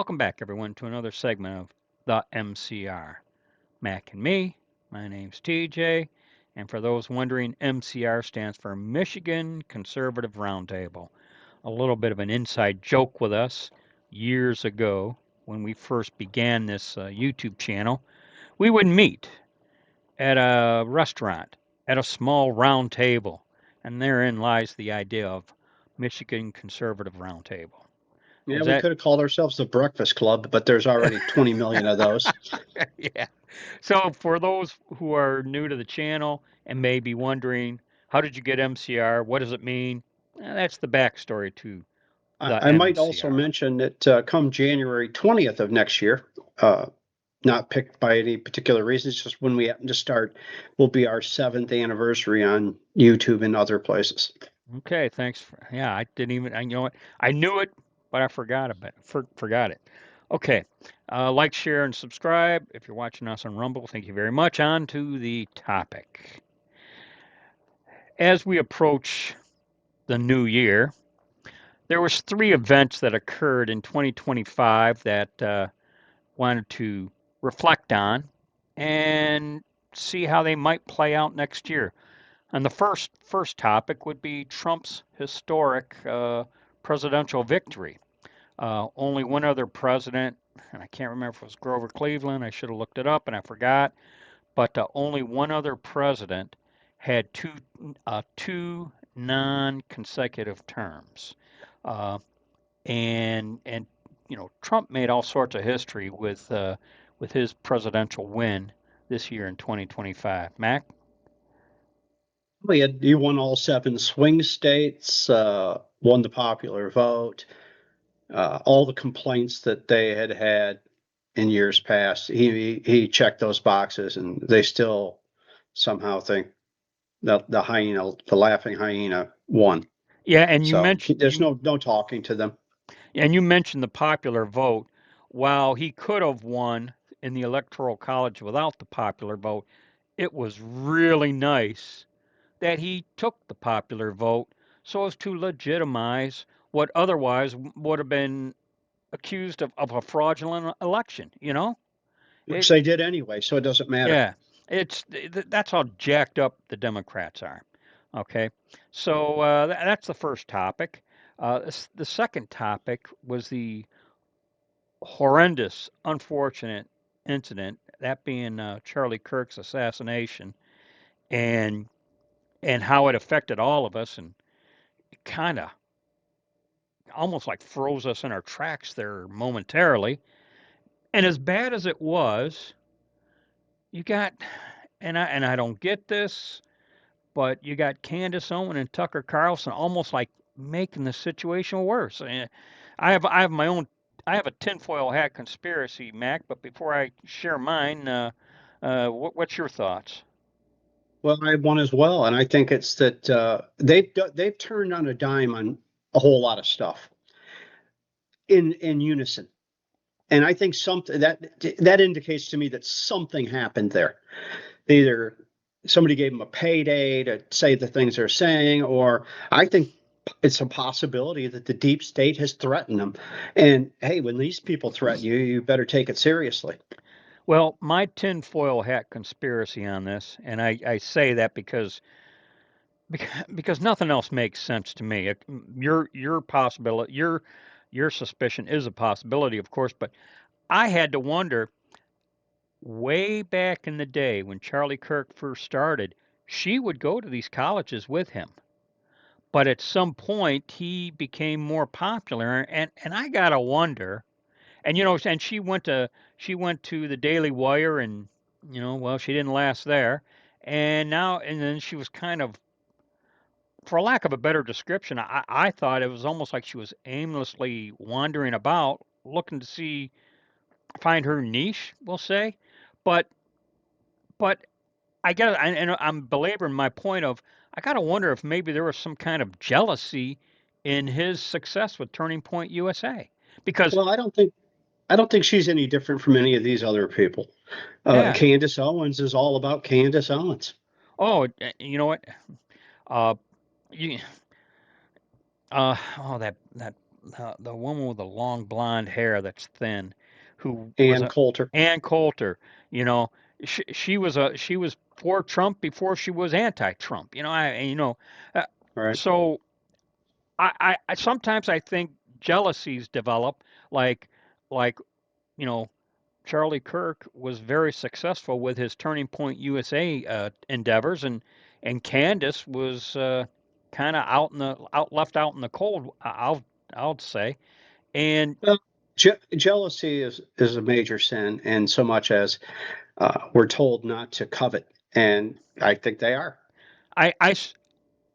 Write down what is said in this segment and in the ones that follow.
Welcome back, everyone, to another segment of the MCR. Mac and me. My name's TJ, and for those wondering, MCR stands for Michigan Conservative Roundtable. A little bit of an inside joke with us years ago when we first began this YouTube channel. We would meet at a restaurant at a small round table, and therein lies the idea of Michigan Conservative Roundtable. Yeah, Is we that could have called ourselves the Breakfast Club, but there's already 20 million of those. yeah. So for those who are new to the channel and may be wondering, how did you get MCR? What does it mean? That's the backstory to I, the I might also MCR. mention that come January 20th of next year, not picked by any particular reason, it's just when we happen to start, will be our 7th anniversary on YouTube and other places. Okay, thanks. Yeah, I didn't even. You know what? I knew it, but I forgot about it. Forgot it. Okay, like, share, and subscribe if you're watching us on Rumble. Thank you very much. On to the topic. As we approach the new year, there was three events that occurred in 2025 that wanted to reflect on and see how they might play out next year. And the first topic would be Trump's historic presidential victory. Only one other president, and I can't remember if it was Grover Cleveland. I should have looked it up and I forgot. But only one other president had two non-consecutive terms. Uh, and Trump made all sorts of history with his presidential win this year in 2025. Mac? He won all 7 swing states, won the popular vote, all the complaints that they had in years past. He checked those boxes, and they still somehow think that the laughing hyena, won. Yeah, and you So mentioned there's no talking to them. the popular vote. While he could have won in the electoral college without the popular vote, it was really nice that he took the popular vote so as to legitimize what otherwise would have been accused of a fraudulent election. Which It, they did anyway, so it doesn't matter. yeah, that's how jacked up the Democrats are. Okay, so that's the first topic. The second topic was the horrendous, unfortunate incident, that being Charlie Kirk's assassination, and how it affected all of us, and it kind of almost like froze us in our tracks there momentarily. And as bad as it was, you got, and I don't get this, but you got Candace Owen and Tucker Carlson almost like making the situation worse. I have my own. I have a tinfoil hat conspiracy, Mac. But before I share mine, what's your thoughts? Well, I have one as well, and I think it's that they've turned on a dime on a whole lot of stuff in unison, and I think something that indicates to me that something happened there. Either somebody gave them a payday to say the things they're saying, or I think it's a possibility that the deep state has threatened them. And hey, when these people threaten you, you better take it seriously. Well, my tinfoil hat conspiracy on this, and I say that because nothing else makes sense to me. Your possibility, your suspicion is a possibility, of course, but I had to wonder way back in the day when Charlie Kirk first started, she would go to these colleges with him. But at some point, he became more popular, and I gotta wonder. And and she went to the Daily Wire, and well, she didn't last there. And then she was kind of, for lack of a better description, I thought it was almost like she was aimlessly wandering about, looking to find her niche, we'll say. But but I got and I'm belaboring my point of, I got to wonder if maybe there was some kind of jealousy in his success with Turning Point USA, because Well, I don't think she's any different from any of these other people. yeah. Candace Owens is all about Candace Owens. Oh, you know what? Uh, you, oh, that the woman with the long blonde hair that's thin, who was And a Coulter. Ann Coulter. You know, she was for Trump before she was anti-Trump. Uh, Right. so I sometimes I think jealousies develop, like like you know Charlie Kirk was very successful with his Turning Point USA endeavors, and Candace was kind of left out in the cold. I'll say, and Well, jealousy is a major sin, and so much as we're told not to covet, and I think they are. I, I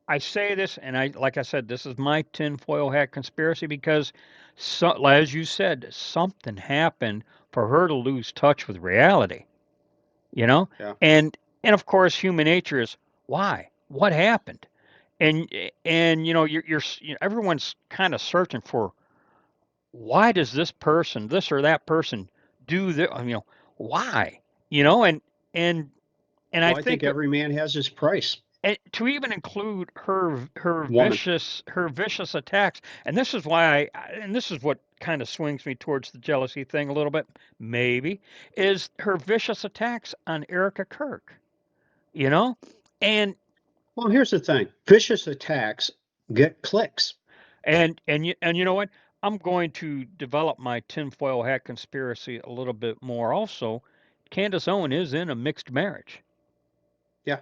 I say this, and like I said, this is my tinfoil hat conspiracy because, as you said, something happened for her to lose touch with reality. You know, Yeah. and of course, human nature is why, what happened, and everyone's kind of searching for why does this or that person do this, why, you know, and and I Well, I think think every man has his price. to even include Woman. her vicious attacks, and this is why and this is what kind of swings me towards the jealousy thing a little bit, maybe, is her vicious attacks on Erica Kirk, you know, and Well, here's the thing: vicious attacks get clicks. and you know what? I'm going to develop my tinfoil hat conspiracy a little bit more. Also, Candace Owen is in a mixed marriage, Yeah,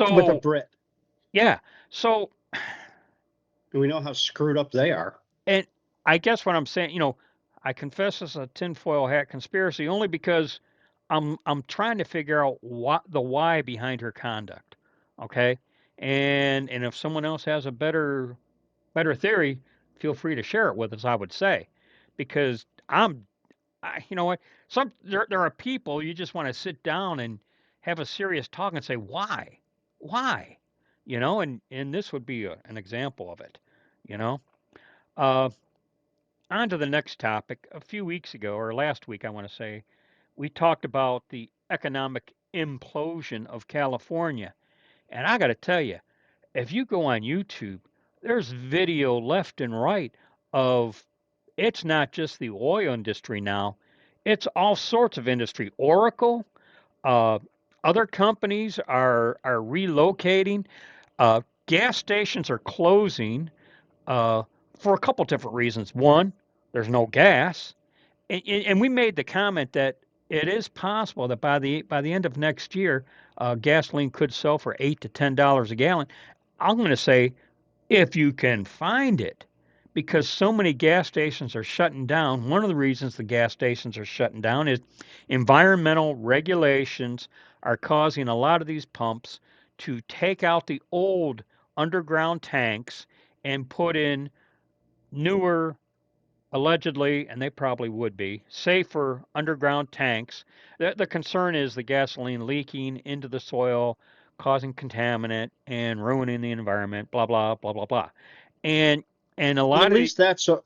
with a so Brit, yeah. So, and we know how screwed up they are. and I guess what I'm saying, I confess this is a tinfoil hat conspiracy only because I'm trying to figure out what the why behind her conduct. Okay, and if someone else has a better theory, feel free to share it with us. I would say, because you know what, there are people you just want to sit down and have a serious talk and say why, and this would be an example of it, you know. Uh, On to the next topic. A few weeks ago, or last week, I want to say, we talked about the economic implosion of California, and I got to tell you, if you go on YouTube, there's video left and right of it's not just the oil industry now, it's all sorts of industry. Oracle, uh, other companies are relocating. Gas stations are closing for a couple different reasons. One, there's no gas, and we made the comment that it is possible that by the end of next year, gasoline could sell for $8 to $10 a gallon. I'm going to say if you can find it, because so many gas stations are shutting down. One of the reasons the gas stations are shutting down is environmental regulations are causing a lot of these pumps to take out the old underground tanks and put in newer, allegedly, and they probably would be, safer underground tanks. The concern is the gasoline leaking into the soil, causing contaminant and ruining the environment, blah, blah, blah, blah, blah. And and a Well, lot of the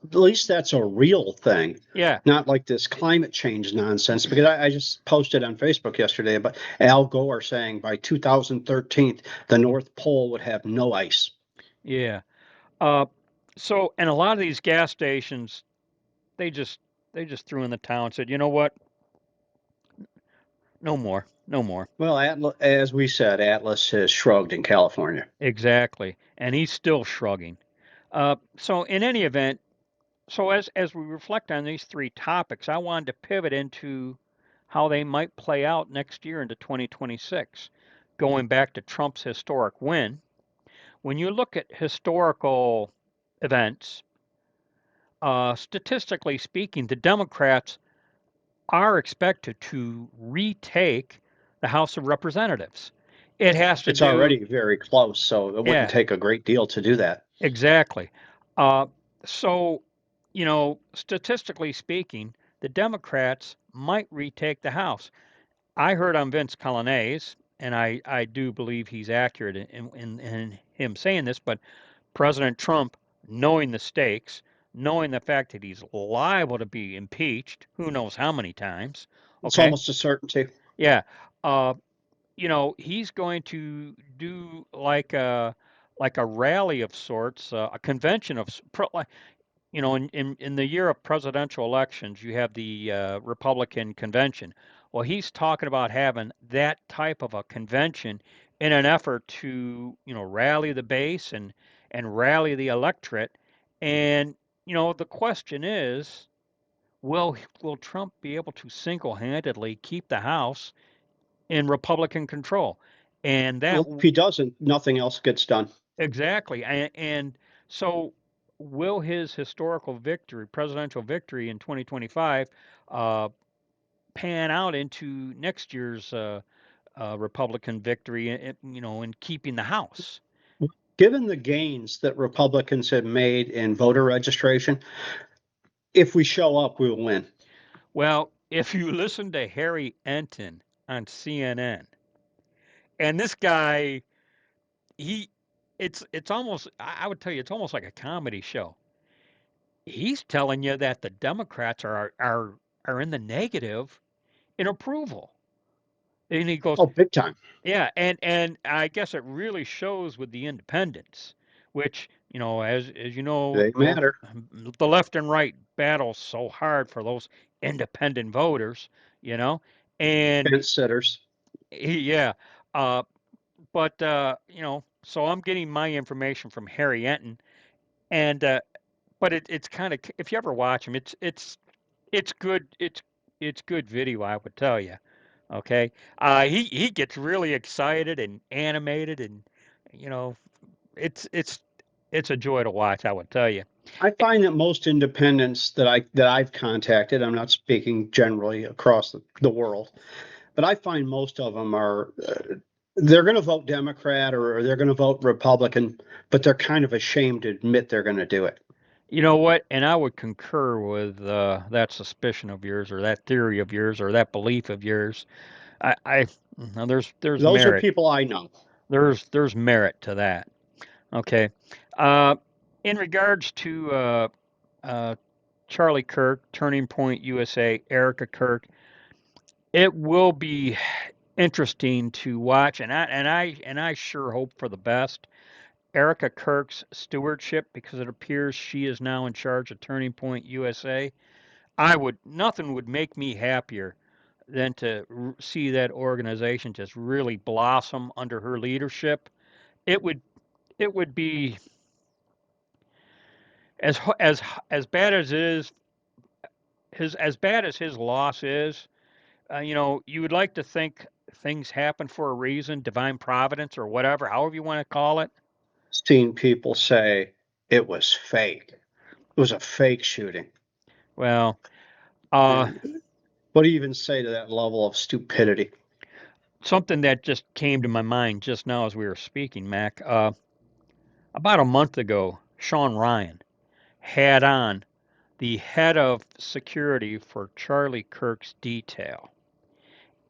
at least that's a real thing, yeah, not like this climate change nonsense. Because I just posted on Facebook yesterday about Al Gore saying by 2013 the North Pole would have no ice. yeah. Uh, and a lot of these gas stations, they just they just threw in the towel and said, you know what, no more, no more. Well, as we said, Atlas has shrugged in California. Exactly, and he's still shrugging. So in any event, so as we reflect on these three topics, I wanted to pivot into how they might play out next year into 2026. Going back to Trump's historic win, when you look at historical events, statistically speaking, the Democrats are expected to retake the House of Representatives. It has to It's do, already very close, so it wouldn't yeah, take a great deal to do that. exactly. Uh, so, statistically speaking, the Democrats might retake the House. I heard on Vince Colonnese, and I do believe he's accurate in him saying this, but President Trump, knowing the stakes, knowing the fact that he's liable to be impeached, who knows how many times, It's okay? almost a certainty. Yeah. Uh, he's going to do like a rally of sorts, a convention of in the year of presidential elections, you have the Republican convention. Well, he's talking about having that type of a convention in an effort to, rally the base and rally the electorate. And, the question is, will Trump be able to single-handedly keep the House in Republican control? And that Well, if he doesn't, nothing else gets done. exactly. And so, will his historical victory, presidential victory in 2025, uh, pan out into next year's Republican victory, in keeping the House? Given the gains that Republicans have made in voter registration, if we show up, we will win. Well, if you listen to Harry Enton on CNN, and this guy, he, it's almost, I would tell you, it's almost like a comedy show. He's telling you that the Democrats are in the negative in approval. And he goes, Oh, big time. yeah, and I guess it really shows with the independents, which, as you know, They matter. the left and right battle so hard for those independent voters, you know, and Fence sitters. yeah, uh, but so I'm getting my information from Harry Enton, and but it's kind of, if you ever watch him, it's good. It's good video, I would tell you. Okay, he gets really excited and animated, and you know, it's it's it's a joy to watch, I would tell you. I find that most independents that I've contacted, I'm not speaking generally across the world, but I find most of them are they're going to vote Democrat or they're going to vote Republican, but they're kind of ashamed to admit they're going to do it. You know what? And I would concur with that suspicion of yours, or that theory of yours, or that belief of yours. I now there's Those are merit. people I know. There's merit to that. Okay. Uh, in regards to uh, Charlie Kirk, Turning Point USA, Erica Kirk, it will be interesting to watch, and I sure hope for the best. Erica Kirk's stewardship, because it appears she is now in charge of Turning Point USA. I would Nothing would make me happier than to see that organization just really blossom under her leadership. It would it would be as bad as it is his as bad as his loss is. You would like to think things happen for a reason, divine providence or whatever, however you want to call it. Seen people say it was fake. It was a fake shooting. Well, uh, And what do you even say to that level of stupidity? something that just came to my mind just now as we were speaking, Mac. About a month ago, Shawn Ryan had on the head of security for Charlie Kirk's detail.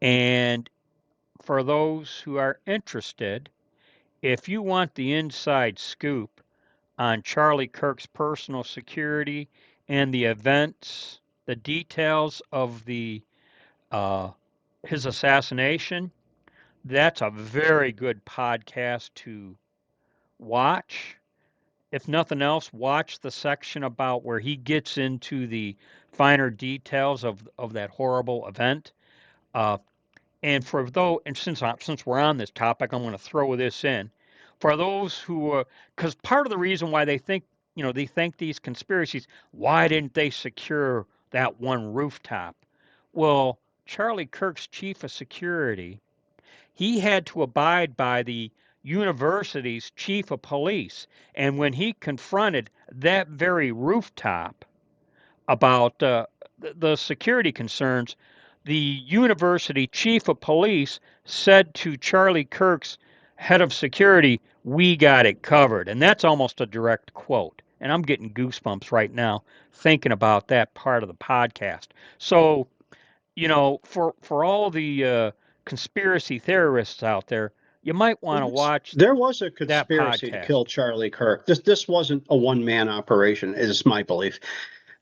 And for those who are interested, if you want the inside scoop on Charlie Kirk's personal security and the events, the details of the his assassination, that's a very good podcast to watch. If nothing else, watch the section about where he gets into the finer details of that horrible event. Uh, and for though, and since we're on this topic, I'm going to throw this in. For those who, because part of the reason why they think these conspiracies, why didn't they secure that one rooftop? Well, Charlie Kirk's chief of security, he had to abide by the university's chief of police. And when he confronted that very rooftop about the security concerns, the university chief of police said to Charlie Kirk's head of security, "We got it covered." And that's almost a direct quote. And I'm getting goosebumps right now thinking about that part of the podcast. So, for all the conspiracy theorists out there, you might want to watch There was a that conspiracy to podcast. kill Charlie Kirk. This wasn't a one man operation, is my belief.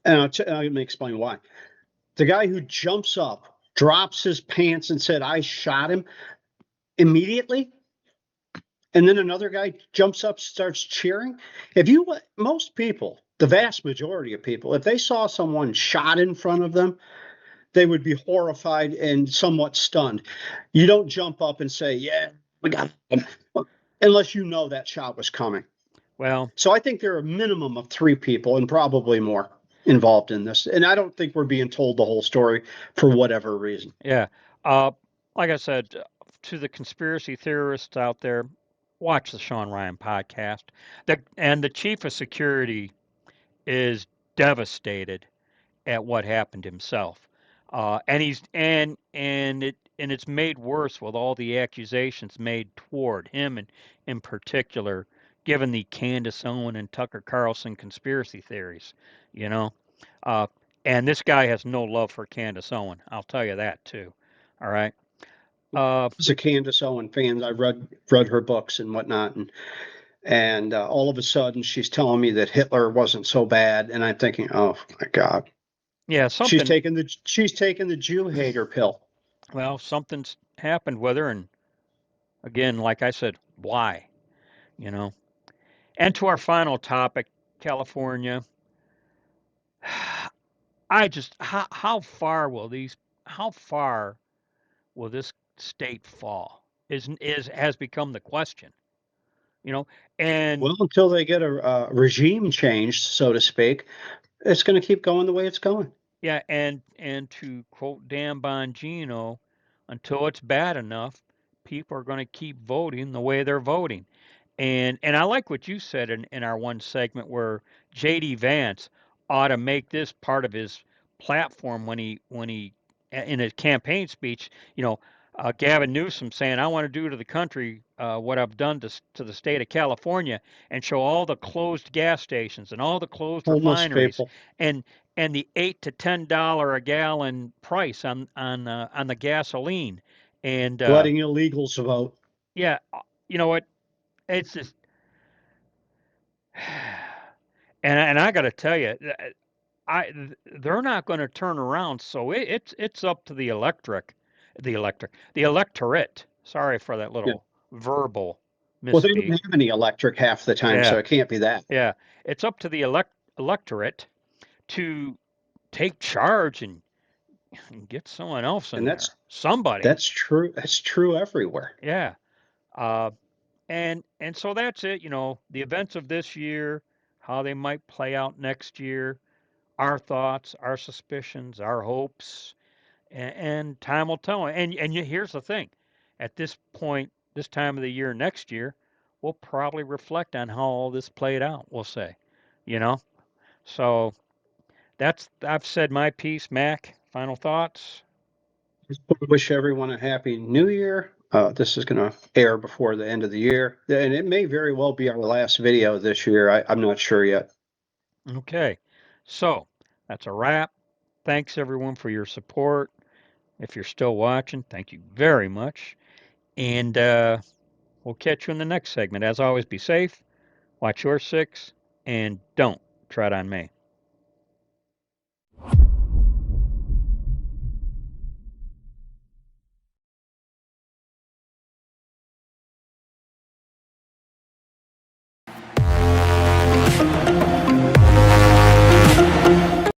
And let me explain why. The guy who jumps up, drops his pants, and said, "I shot him," immediately, and then another guy jumps up, starts cheering. If you Most people The vast majority of people, if they saw someone shot in front of them, they would be horrified and somewhat stunned. You don't jump up and say, "Yeah, we got him," unless you know that shot was coming. Well, So I think there are a minimum of three people and probably more involved in this. And I don't think we're being told the whole story for whatever reason. yeah. Uh, like I said, to the conspiracy theorists out there, watch the Shawn Ryan podcast. The chief of security is devastated at what happened himself, and it's made worse with all the accusations made toward him, and in particular, given the Candace Owen and Tucker Carlson conspiracy theories, you know, uh, and this guy has no love for Candace Owen. I'll tell you that too. All right. Uh, As a Candace Owen fan, I read her books and whatnot, and all of a sudden she's telling me that Hitler wasn't so bad, and I'm thinking, oh my God, yeah, something. she's taking the Jew hater pill. Well, something's happened with her, and again, like I said, why? You know. And to our final topic, California. I just how far will this state fall is has become the question, you know. And Well, until they get a regime change, so to speak, it's going to keep going the way it's going. yeah, and to quote Dan Bongino, until it's bad enough, people are going to keep voting the way they're voting. And I like what you said in our one segment where JD Vance ought to make this part of his platform when he in his campaign speech, Gavin Newsom saying, "I want to do to the country what I've done to the state of California," and show all the closed gas stations and all the closed Homeless refineries, people and the $8 to $10 a gallon price on the gasoline, and letting illegals vote. yeah, you know what? It's just and I got to tell you, I they're not going to turn around. So it's up to the electorate. Sorry for that Yeah. little verbal Well, they don't misspeak. have any electric half the time, Yeah, so it can't be that. yeah. It's up to the electorate to take charge and get someone else And in there. Somebody. that's true. That's true everywhere. Yeah. Uh, and so that's it. The events of this year, how they might play out next year, our thoughts, our suspicions, our hopes, and time will tell. And here's the thing: at this point, this time of the year next year, we'll probably reflect on how all this played out. We'll say, you know. So I've said my piece. Mac, final thoughts. Wish everyone a happy new year. This is going to air before the end of the year, and it may very well be our last video this year. I'm not sure yet. Okay, so that's a wrap. Thanks everyone for your support. If you're still watching, thank you very much. And we'll catch you in the next segment. As always, be safe, watch your six, and don't tread on me.